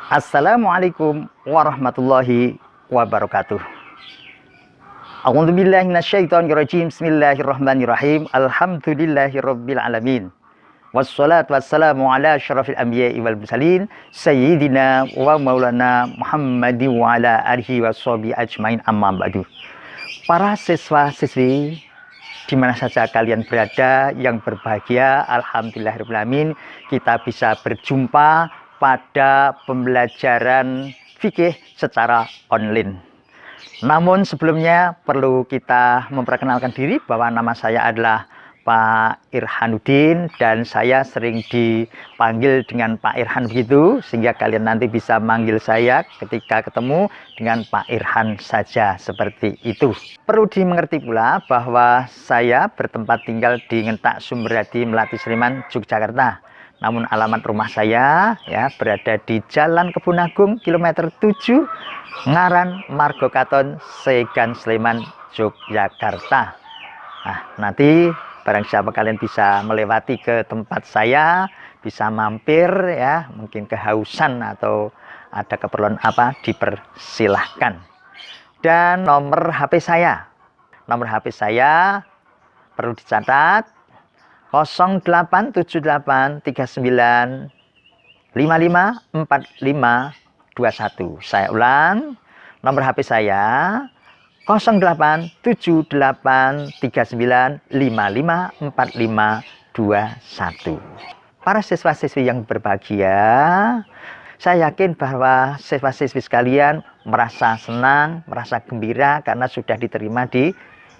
Assalamualaikum warahmatullahi wabarakatuh. A'udzubillahi minasyaitonirrajim. Bismillahirrahmanirrahim. Alhamdulillahirabbil alamin. Wassalatu wassalamu ala asyrafil anbiya'i wal mursalin sayyidina wa maulana Muhammadin wa ala alihi washabihi ajmain, amma ba'du. Para siswa-siswi di mana saja kalian berada yang berbahagia, alhamdulillahirabbil alamin, kita bisa berjumpa pada pembelajaran fikih secara online. Namun sebelumnya perlu kita memperkenalkan diri bahwa nama saya adalah Pak Irhanuddin dan saya sering dipanggil dengan Pak Irhan begitu, sehingga kalian nanti bisa manggil saya ketika ketemu dengan Pak Irhan saja, seperti itu. Perlu dimengerti pula bahwa saya bertempat tinggal di Ngentak Sumberjadi, Melati, Sleman, Yogyakarta. Namun alamat rumah saya ya berada di Jalan Kebun Agung kilometer 7, Ngaran, Margo Katon, Segan, Sleman, Yogyakarta. Nah, nanti barang siapa kalian bisa melewati ke tempat saya, bisa mampir ya, mungkin kehausan atau ada keperluan apa, dipersilahkan. Dan nomor HP saya perlu dicatat 087839554521. Saya ulang, nomor HP saya 087839554521. Para siswa-siswi yang berbahagia, saya yakin bahwa siswa-siswi sekalian merasa senang, merasa gembira karena sudah diterima di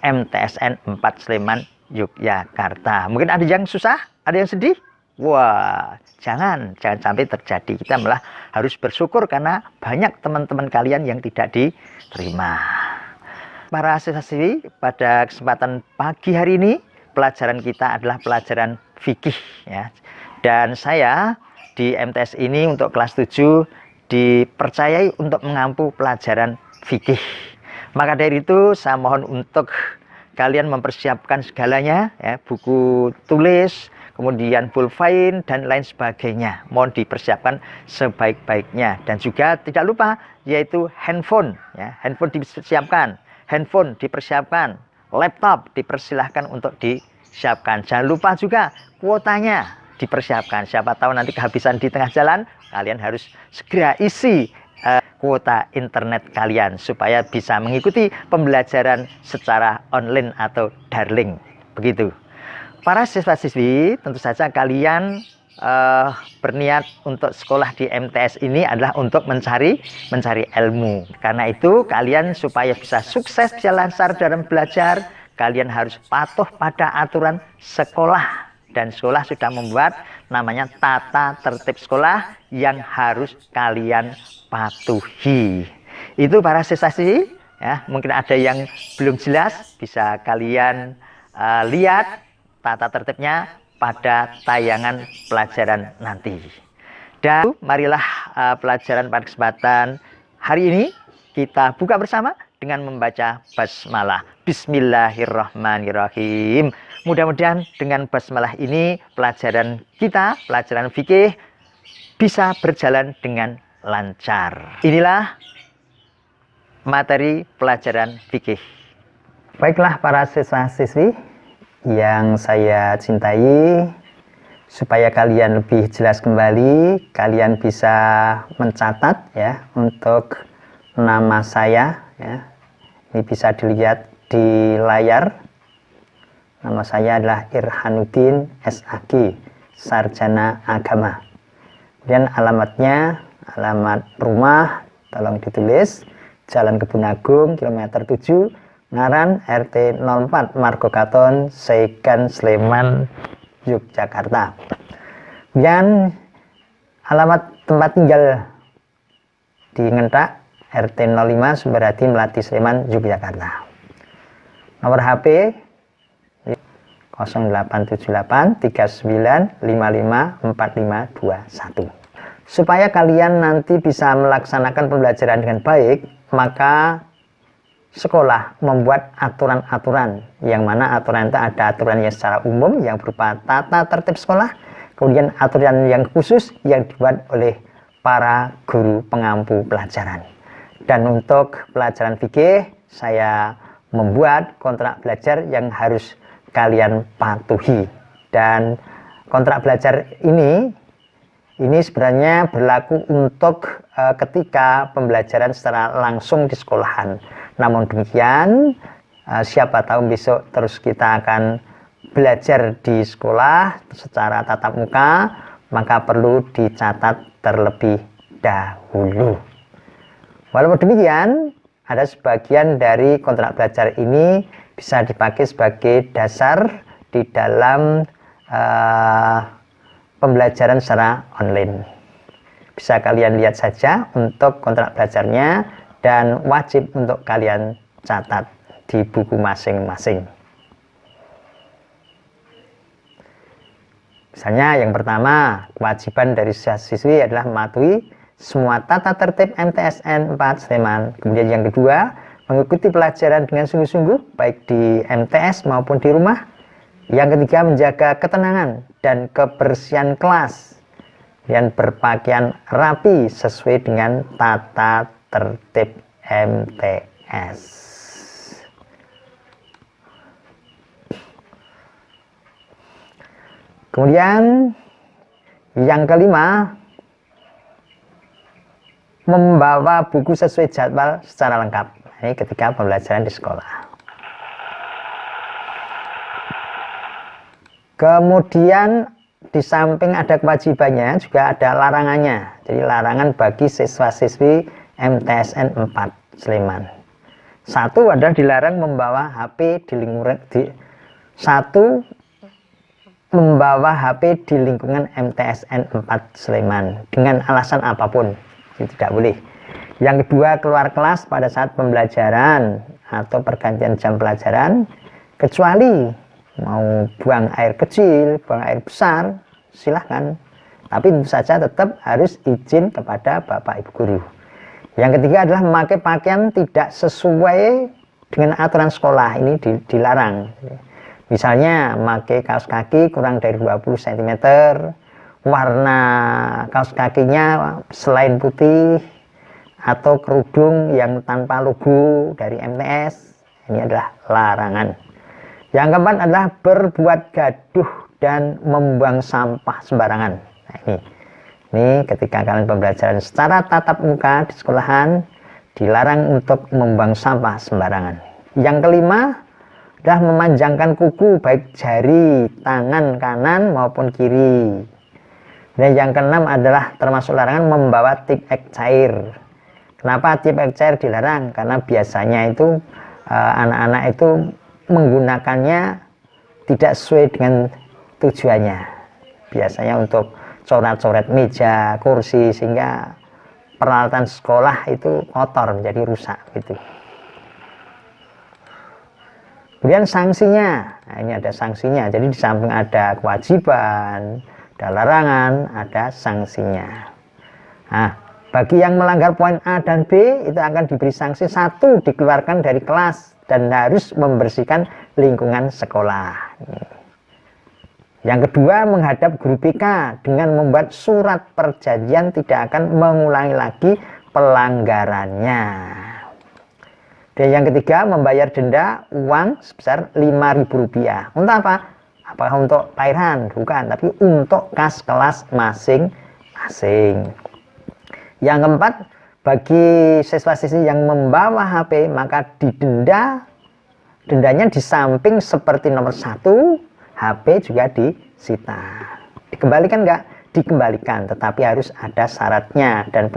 MTSN 4 Sleman, Yogyakarta. Mungkin ada yang susah, ada yang sedih. Wah, jangan sampai terjadi. Kita malah harus bersyukur karena banyak teman-teman kalian yang tidak diterima. Para siswa-siswi, pada kesempatan pagi hari ini pelajaran kita adalah pelajaran fikih ya. Dan saya di MTS ini untuk kelas 7 dipercayai untuk mengampu pelajaran fikih. Maka dari itu saya mohon untuk kalian mempersiapkan segalanya ya, buku tulis, kemudian pulpen dan lain sebagainya. Mohon dipersiapkan sebaik-baiknya, dan juga tidak lupa yaitu handphone ya, handphone dipersiapkan, laptop dipersilahkan untuk disiapkan. Jangan lupa juga kuotanya dipersiapkan. Siapa tahu nanti kehabisan di tengah jalan, kalian harus segera isi kuota internet kalian supaya bisa mengikuti pembelajaran secara online atau daring begitu. Para siswa-siswi, tentu saja kalian berniat untuk sekolah di MTS ini adalah untuk mencari ilmu. Karena itu kalian supaya bisa sukses, bisa lancar dalam belajar, kalian harus patuh pada aturan sekolah. Dan sekolah sudah membuat namanya tata tertib sekolah yang harus kalian patuhi. Itu para siswa-siswi ya, mungkin ada yang belum jelas, bisa kalian lihat tata tertibnya pada tayangan pelajaran nanti. Dan marilah pelajaran pada kesempatan hari ini kita buka bersama dengan membaca basmalah. Bismillahirrahmanirrahim. Mudah-mudahan dengan basmalah ini pelajaran kita, pelajaran fikih, bisa berjalan dengan lancar. Inilah materi pelajaran fikih. Baiklah para siswa-siswi yang saya cintai, supaya kalian lebih jelas kembali, kalian bisa mencatat ya untuk nama saya ya. Ini bisa dilihat di layar. Nama saya adalah Irhanuddin SAG, Sarjana Agama. Kemudian alamatnya, alamat rumah tolong ditulis, Jalan Kebun Agung kilometer 7, Ngaran, RT 04, Margo Katon, Segan, Sleman, Yogyakarta. Kemudian alamat tempat tinggal di Ngentak, RT 05, Sumberjadi, Melati, Sleman, Yogyakarta. Nomor HP 087839554521. Supaya kalian nanti bisa melaksanakan pembelajaran dengan baik, maka sekolah membuat aturan-aturan, yang mana aturan itu ada aturan yang secara umum yang berupa tata tertib sekolah, kemudian aturan yang khusus yang dibuat oleh para guru pengampu pelajaran. Dan untuk pelajaran fikih, saya membuat kontrak belajar yang harus kalian patuhi. Dan kontrak belajar ini sebenarnya berlaku untuk ketika pembelajaran secara langsung di sekolahan. Namun demikian, siapa tahu besok terus kita akan belajar di sekolah secara tatap muka, maka perlu dicatat terlebih dahulu. Walaupun demikian, ada sebagian dari kontrak belajar ini bisa dipakai sebagai dasar di dalam pembelajaran secara online. Bisa kalian lihat saja untuk kontrak belajarnya dan wajib untuk kalian catat di buku masing-masing. Misalnya yang pertama, kewajiban dari siswi adalah mematuhi semua tata tertib MTSN 4 Sleman. Kemudian yang kedua, mengikuti pelajaran dengan sungguh-sungguh baik di MTS maupun di rumah. Yang ketiga, menjaga ketenangan dan kebersihan kelas dan berpakaian rapi sesuai dengan tata tertib MTS. Kemudian yang kelima, membawa buku sesuai jadwal secara lengkap. Ini ketika pembelajaran di sekolah. Kemudian di samping ada kewajibannya juga ada larangannya. Jadi larangan bagi siswa-siswi MTSN 4 Sleman. Satu adalah dilarang membawa HP di lingkungan MTSN 4 Sleman dengan alasan apapun. Itu tidak boleh. Yang kedua, keluar kelas pada saat pembelajaran atau pergantian jam pelajaran, kecuali mau buang air kecil, buang air besar, silahkan. Tapi tentu saja tetap harus izin kepada Bapak Ibu Guru. Yang ketiga adalah memakai pakaian tidak sesuai dengan aturan sekolah. Ini dilarang. Misalnya memakai kaos kaki kurang dari 20 cm, warna kaos kakinya selain putih, atau kerudung yang tanpa logo dari MTS. Ini adalah larangan. Yang keempat adalah berbuat gaduh dan membuang sampah sembarangan. Nah, ini ketika kalian pembelajaran secara tatap muka di sekolahan, dilarang untuk membuang sampah sembarangan. Yang kelima adalah memanjangkan kuku baik jari tangan kanan maupun kiri. Dan yang keenam adalah termasuk larangan membawa tip ek cair. Kenapa tip ek cair dilarang? Karena biasanya itu anak-anak itu menggunakannya tidak sesuai dengan tujuannya. Biasanya untuk coret-coret meja, kursi, sehingga peralatan sekolah itu kotor, menjadi rusak gitu. Kemudian sanksinya, nah ini ada sanksinya. Jadi di samping ada kewajiban, ada larangan, ada sanksinya. Nah, bagi yang melanggar poin A dan B itu akan diberi sanksi. Satu, dikeluarkan dari kelas dan harus membersihkan lingkungan sekolah. Yang kedua, menghadap guru BK dengan membuat surat perjanjian tidak akan mengulangi lagi pelanggarannya. Dan yang ketiga, membayar denda uang sebesar Rp5.000. Untuk apa? Apakah untuk tahiran? Bukan, tapi untuk kas kelas masing-masing. Yang keempat, bagi siswa-siswi yang membawa HP, maka dendanya di samping seperti nomor 1, HP juga disita. Dikembalikan enggak? Dikembalikan, tetapi harus ada syaratnya, dan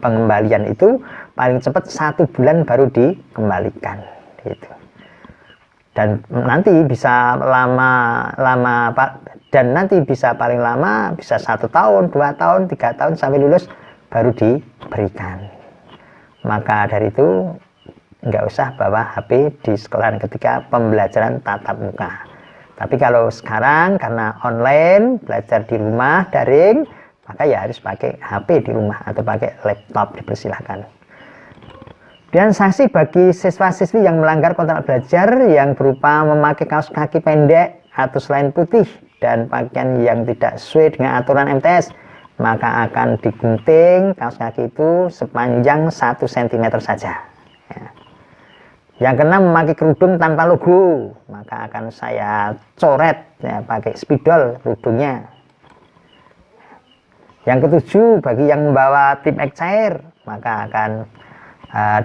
pengembalian itu paling cepat 1 bulan baru dikembalikan. Gitu. Dan nanti bisa lama Pak, dan nanti bisa paling lama bisa 1 tahun, 2 tahun, 3 tahun sampai lulus baru diberikan. Maka dari itu nggak usah bawa HP di sekolah ketika pembelajaran tatap muka. Tapi kalau sekarang karena online, belajar di rumah, daring, maka ya harus pakai HP di rumah atau pakai laptop, dipersilahkan. Dan sanksi bagi siswa-siswi yang melanggar kontrak belajar yang berupa memakai kaos kaki pendek atau selain putih dan pakaian yang tidak sesuai dengan aturan MTS, maka akan digunting kaos kaki itu sepanjang 1 cm saja. Ya. Yang keenam, memakai kerudung tanpa logo, maka akan saya coret ya, pakai spidol kerudungnya. Yang ketujuh, bagi yang membawa tip X cair, maka akan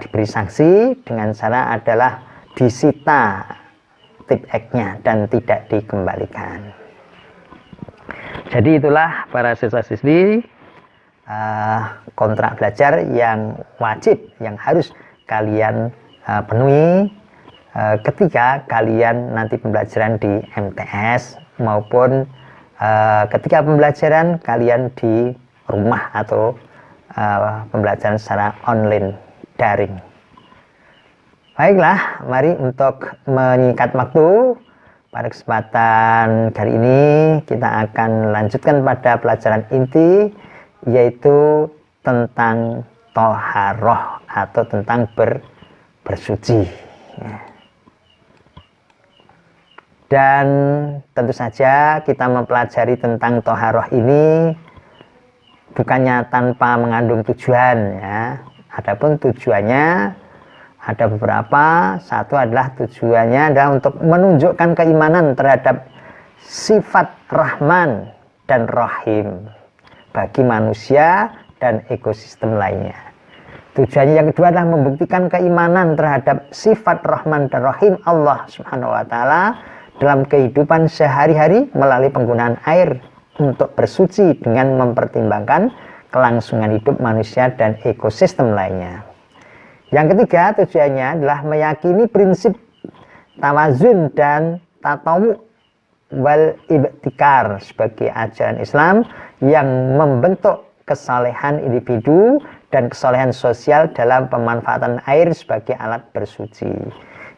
diberi sanksi dengan cara adalah disita tip X-nya dan tidak dikembalikan. Jadi itulah para siswa-siswi kontrak belajar yang wajib, yang harus kalian penuhi ketika kalian nanti pembelajaran di MTS maupun ketika pembelajaran kalian di rumah atau pembelajaran secara online daring. Baiklah, mari untuk menyingkat waktu, pada kesempatan kali ini kita akan lanjutkan pada pelajaran inti, yaitu tentang toharoh atau tentang bersuci. Dan tentu saja kita mempelajari tentang toharoh ini bukannya tanpa mengandung tujuan ya. Adapun tujuannya ada beberapa. Satu adalah tujuannya adalah untuk menunjukkan keimanan terhadap sifat Rahman dan Rahim bagi manusia dan ekosistem lainnya. Tujuannya yang kedua adalah membuktikan keimanan terhadap sifat Rahman dan Rahim Allah Subhanahu wa Ta'ala dalam kehidupan sehari-hari melalui penggunaan air untuk bersuci dengan mempertimbangkan kelangsungan hidup manusia dan ekosistem lainnya. Yang ketiga, tujuannya adalah meyakini prinsip tawazun dan tatawu wal ibtikar sebagai ajaran Islam yang membentuk kesalehan individu dan kesalehan sosial dalam pemanfaatan air sebagai alat bersuci.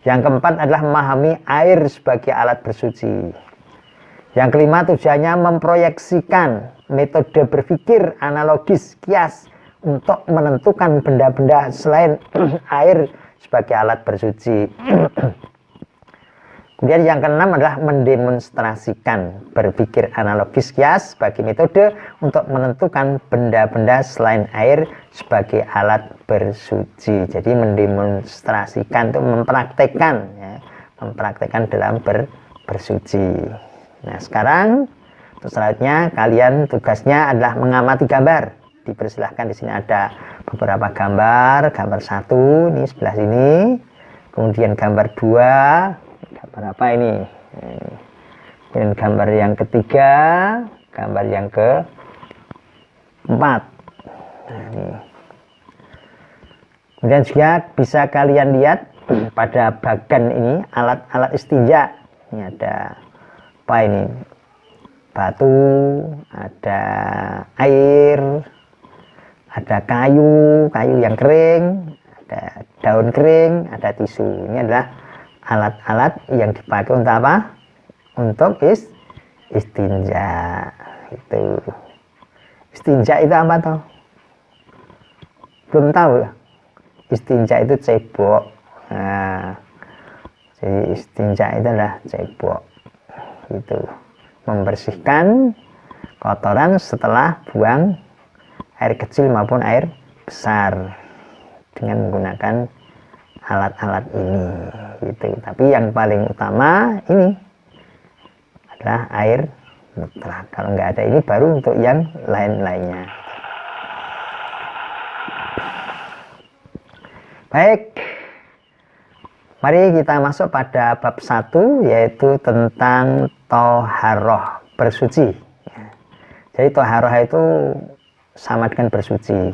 Yang keempat adalah memahami air sebagai alat bersuci. Yang kelima, tujuannya memproyeksikan metode berpikir analogis kias untuk menentukan benda-benda selain air sebagai alat bersuci. Kemudian yang keenam adalah mendemonstrasikan berpikir analogis kias sebagai metode untuk menentukan benda-benda selain air sebagai alat bersuci. Jadi mendemonstrasikan itu mempraktekkan ya, mempraktekkan dalam bersuci. Nah, sekarang untuk selanjutnya kalian tugasnya adalah mengamati gambar. Dipersilahkan, di sini ada beberapa gambar. Gambar 1 ini sebelah sini. Kemudian gambar 2, gambar apa ini? Dan gambar yang ketiga, gambar yang keempat. Nah, ini. Kemudian juga bisa kalian lihat pada bagan ini alat-alat istinja. Ini ada apa ini? Batu, ada air, ada kayu yang kering, ada daun kering, ada tisu. Ini adalah alat-alat yang dipakai untuk apa? Untuk istinja. Itu. Istinja itu apa toh? Belum tahu. Istinja itu cebok. Nah, jadi istinja itu adalah cebok. Itu. Membersihkan kotoran setelah buang air kecil maupun air besar dengan menggunakan alat-alat ini gitu. Tapi yang paling utama ini adalah air mutlak. Kalau nggak ada ini baru untuk yang lain-lainnya. Baik, mari kita masuk pada bab 1, yaitu tentang toharoh, bersuci. Jadi toharoh itu sama dengan bersuci.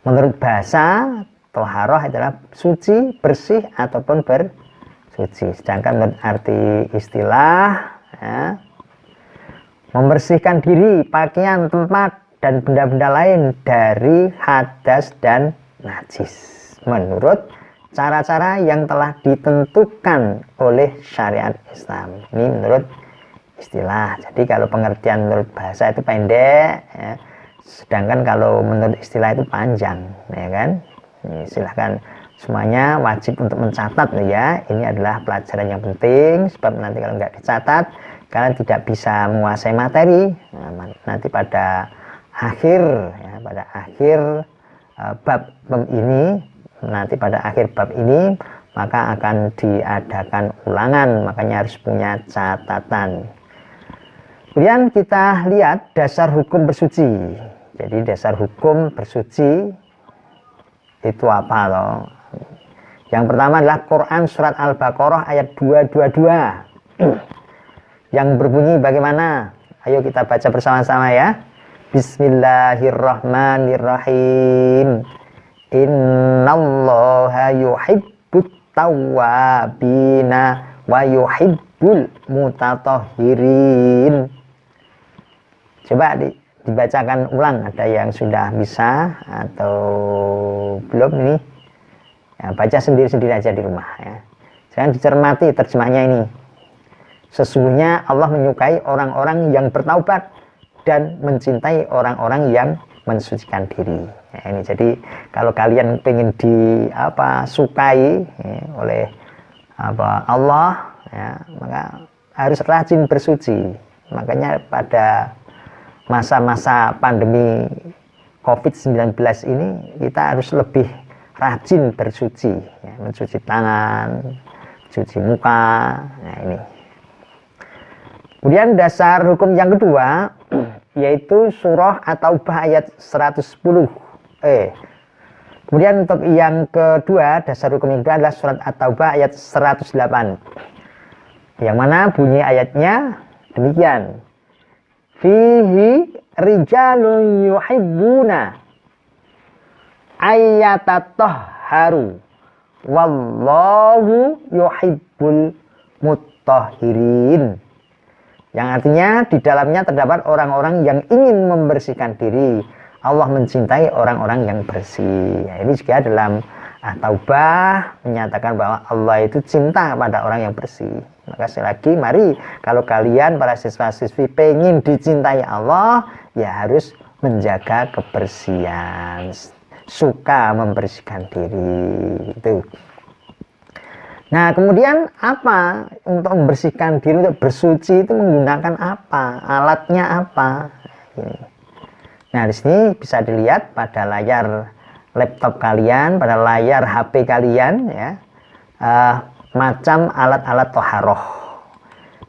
Menurut bahasa, toharoh adalah suci, bersih, ataupun bersuci. Sedangkan menurut arti istilah, ya, membersihkan diri, pakaian, tempat, dan benda-benda lain dari hadas dan najis. Menurut cara-cara yang telah ditentukan oleh syariat Islam. Ini menurut istilah. Jadi kalau pengertian menurut bahasa itu pendek, ya. Sedangkan kalau menurut istilah itu panjang, ya kan? Ini silahkan semuanya wajib untuk mencatat ya. Ini adalah pelajaran yang penting, sebab nanti kalau nggak dicatat kalian tidak bisa menguasai materi. Nah, nanti pada akhir ya, pada akhir bab ini, nanti pada akhir bab ini maka akan diadakan ulangan, makanya harus punya catatan. Kemudian kita lihat dasar hukum bersuci. Jadi dasar hukum bersuci itu apa loh? Yang pertama adalah Quran surat Al-Baqarah ayat 222 yang berbunyi bagaimana? Ayo kita baca bersama-sama ya. Bismillahirrahmanirrahim. Innallaha yuhibbut tawwabina wa yuhibbul mutatahhirin. Coba dibacakan ulang, ada yang sudah bisa atau belum ini ya, baca sendiri-sendiri aja di rumah ya. Jangan dicermati terjemahnya ini. Sesungguhnya Allah menyukai orang-orang yang bertaubat dan mencintai orang-orang yang mensucikan diri ya, ini jadi kalau kalian pengen sukai ya, oleh Allah ya, maka harus rajin bersuci. Makanya pada masa-masa pandemi COVID-19 ini kita harus lebih rajin bersuci ya, mencuci tangan, cuci muka. Nah ini. Kemudian dasar hukum yang kedua yaitu surah At-Taubah ayat 110. Kemudian untuk yang kedua, dasar hukum yang kedua adalah surat At-Taubah ayat 108. Yang mana bunyi ayatnya demikian. Fihi rijalun yuhibbuna ayyatatahharu wallahu yuhibbul mutahhirin. Yang artinya di dalamnya terdapat orang-orang yang ingin membersihkan diri. Allah mencintai orang-orang yang bersih. Ya, ini juga dalam At-Taubah menyatakan bahwa Allah itu cinta pada orang yang bersih. Maka sekali lagi, mari kalau kalian para siswa-siswi pengen dicintai Allah, ya harus menjaga kebersihan, suka membersihkan diri. Itu. Nah, kemudian apa untuk membersihkan diri, untuk bersuci itu menggunakan apa? Alatnya apa? Nah, di sini bisa dilihat pada layar laptop kalian, pada layar HP kalian ya. Macam alat-alat toharoh.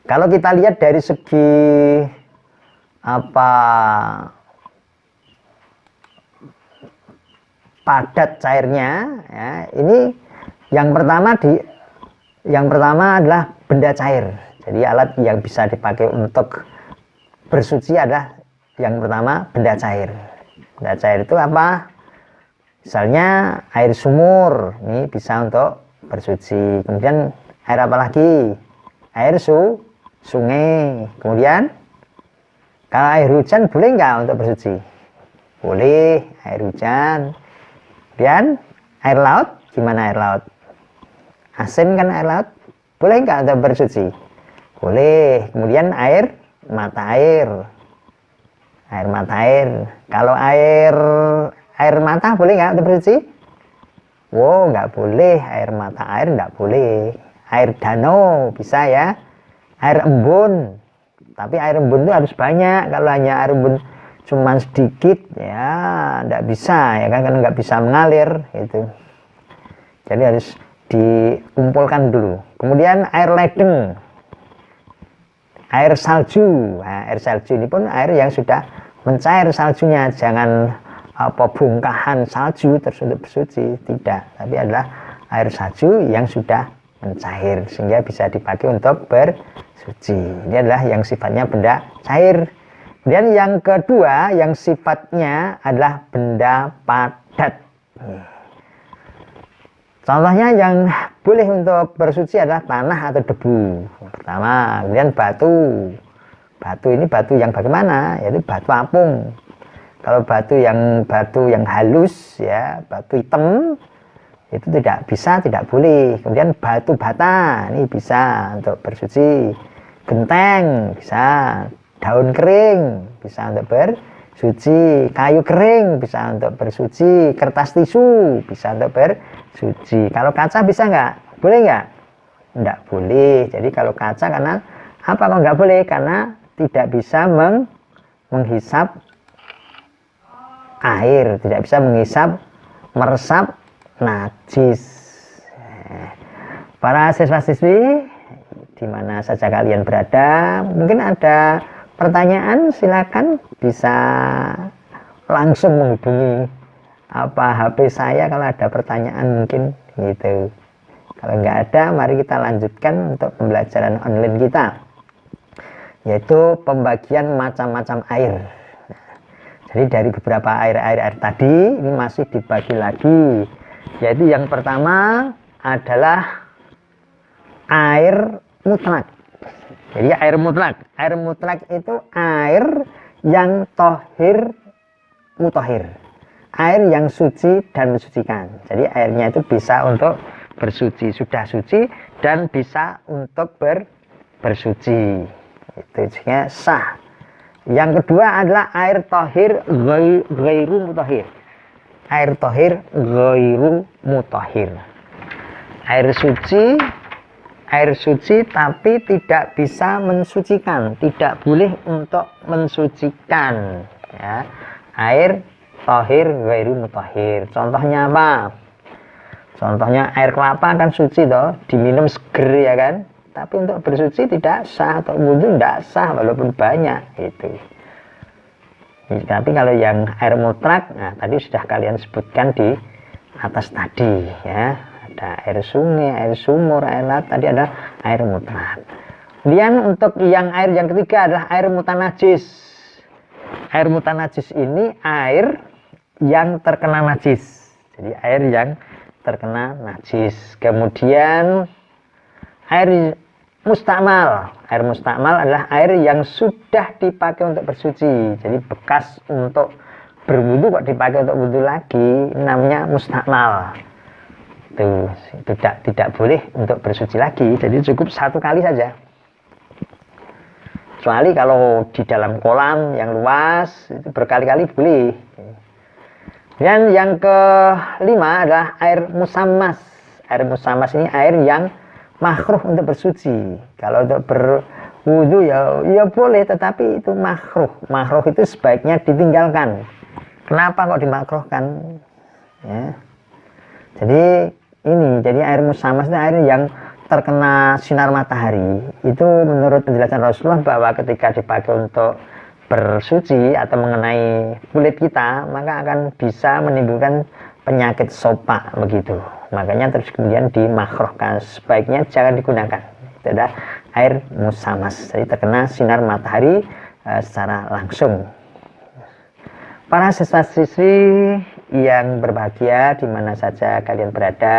Kalau kita lihat dari segi padat cairnya ya, ini yang pertama adalah benda cair. Jadi alat yang bisa dipakai untuk bersuci adalah yang pertama benda cair. Benda cair itu apa? Misalnya air sumur, ini bisa untuk bersuci. Kemudian air apa lagi? Air sungai. Kemudian kalau air hujan boleh nggak untuk bersuci? Boleh, air hujan. Kemudian air laut, gimana air laut? Asin kan air laut, boleh nggak untuk bersuci? Boleh. Kemudian air mata air. Kalau air mata boleh nggak untuk bersuci? Wow, nggak boleh. Air mata air nggak boleh. Air danau bisa ya. Air embun. Tapi air embun itu harus banyak. Kalau hanya air embun cuma sedikit ya nggak bisa ya kan, karena nggak bisa mengalir gitu. Jadi harus dikumpulkan dulu. Kemudian air ledeng, air salju. Nah, air salju ini pun air yang sudah mencair saljunya, jangan bongkahan salju terus untuk bersuci, tidak, tapi adalah air salju yang sudah mencair sehingga bisa dipakai untuk bersuci. Ini adalah yang sifatnya benda cair. Kemudian yang kedua yang sifatnya adalah benda padat. Contohnya yang boleh untuk bersuci adalah tanah atau debu. Pertama, kemudian batu. Batu ini batu yang bagaimana? Yaitu batu apung. Kalau batu yang halus ya, batu hitam itu tidak bisa, tidak boleh. Kemudian batu bata ini bisa untuk bersuci. Genteng bisa, daun kering bisa untuk bersuci, kayu kering bisa untuk bersuci, kertas tisu bisa untuk bersuci. Kalau kaca bisa nggak? Boleh nggak? Nggak boleh. Jadi kalau kaca, karena apa kok nggak boleh? Karena tidak bisa menghisap air, tidak bisa meresap najis. Para siswa-siswi di mana saja kalian berada, mungkin ada pertanyaan, silakan bisa langsung menghubungi HP saya kalau ada pertanyaan mungkin gitu. Kalau nggak ada, mari kita lanjutkan untuk pembelajaran online kita, yaitu pembagian macam-macam air. Jadi dari beberapa air tadi ini masih dibagi lagi, yaitu yang pertama adalah air mutlak. Jadi air mutlak itu air yang tohir mutohir, air yang suci dan mensucikan. Jadi airnya itu bisa untuk bersuci, sudah suci dan bisa untuk bersuci, itu juga sah. Yang kedua adalah air tohir ghairu mutohir, air tohir ghairu mutohir, air suci tapi tidak bisa mensucikan, tidak boleh untuk mensucikan, ya. Air tohir ghairu mutohir. Contohnya apa? Contohnya air kelapa kan suci toh, diminum seger ya kan, tapi untuk bersuci tidak sah, atau wudhu tidak sah walaupun banyak gitu. Tapi kalau yang air mutlak, nah tadi sudah kalian sebutkan di atas tadi ya, ada air sungai, air sumur, air laut, tadi ada air mutlak. Kemudian untuk yang air yang ketiga adalah air mutanajis. Air mutanajis ini air yang terkena najis, jadi air yang terkena najis. Kemudian air mustakmal. Air mustakmal adalah air yang sudah dipakai untuk bersuci, jadi bekas untuk berwudu kok dipakai untuk wudu lagi, namanya mustakmal. Itu tidak boleh untuk bersuci lagi, jadi cukup satu kali saja. Kecuali kalau di dalam kolam yang luas itu berkali-kali boleh. Dan yang kelima adalah air musammas. Air musammas ini air yang makruh untuk bersuci. Kalau untuk berwudu ya boleh, tetapi itu makruh. Makruh itu sebaiknya ditinggalkan. Kenapa kok dimakruhkan? Ya. Jadi air musammas itu air yang terkena sinar matahari. Itu menurut penjelasan Rasulullah bahwa ketika dipakai untuk bersuci atau mengenai kulit kita, maka akan bisa menimbulkan penyakit sopak begitu. Makanya terus kemudian dimakruhkan, sebaiknya jangan digunakan. Itu adalah air musammas, jadi terkena sinar matahari secara langsung. Para siswa-siswi yang berbahagia di mana saja kalian berada,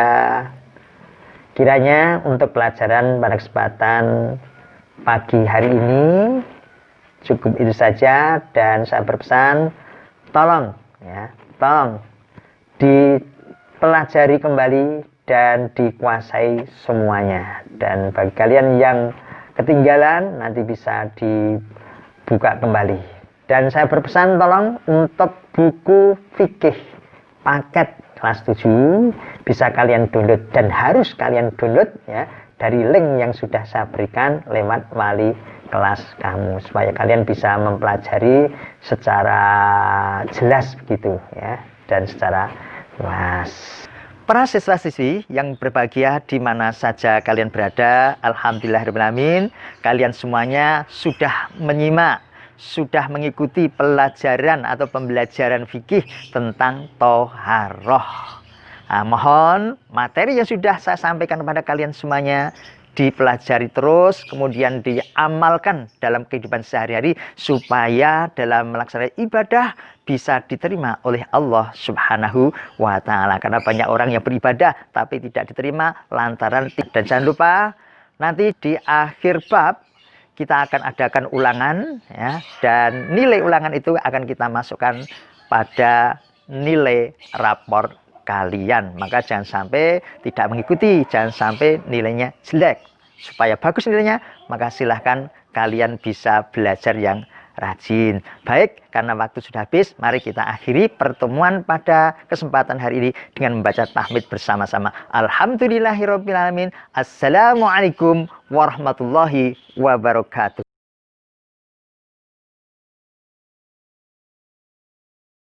kiranya untuk pelajaran pada kesempatan pagi hari ini cukup itu saja, dan saya berpesan tolong dipelajari kembali dan dikuasai semuanya. Dan bagi kalian yang ketinggalan nanti bisa dibuka kembali. Dan saya berpesan tolong untuk buku fikih paket kelas 7 bisa kalian download, dan harus kalian download ya dari link yang sudah saya berikan lewat wali kelas kamu, supaya kalian bisa mempelajari secara jelas begitu ya, dan secara luas. Para siswa-siswi yang berbahagia di mana saja kalian berada, alhamdulillahirrahmanirrahim, kalian semuanya sudah menyimak, sudah mengikuti pelajaran atau pembelajaran fikih tentang toharoh. Nah, mohon materi yang sudah saya sampaikan kepada kalian semuanya dipelajari terus, kemudian diamalkan dalam kehidupan sehari-hari, supaya dalam melaksanakan ibadah bisa diterima oleh Allah Subhanahu wa Ta'ala. Karena banyak orang yang beribadah tapi tidak diterima lantaran. Dan jangan lupa nanti di akhir bab kita akan adakan ulangan ya, dan nilai ulangan itu akan kita masukkan pada nilai rapor kalian. Maka jangan sampai tidak mengikuti, jangan sampai nilainya jelek. Supaya bagus nilainya, maka silahkan kalian bisa belajar yang rajin. Baik, karena waktu sudah habis, mari kita akhiri pertemuan pada kesempatan hari ini dengan membaca tahmid bersama-sama. Alhamdulillahirrabbilalamin. Assalamualaikum warahmatullahi wabarakatuh.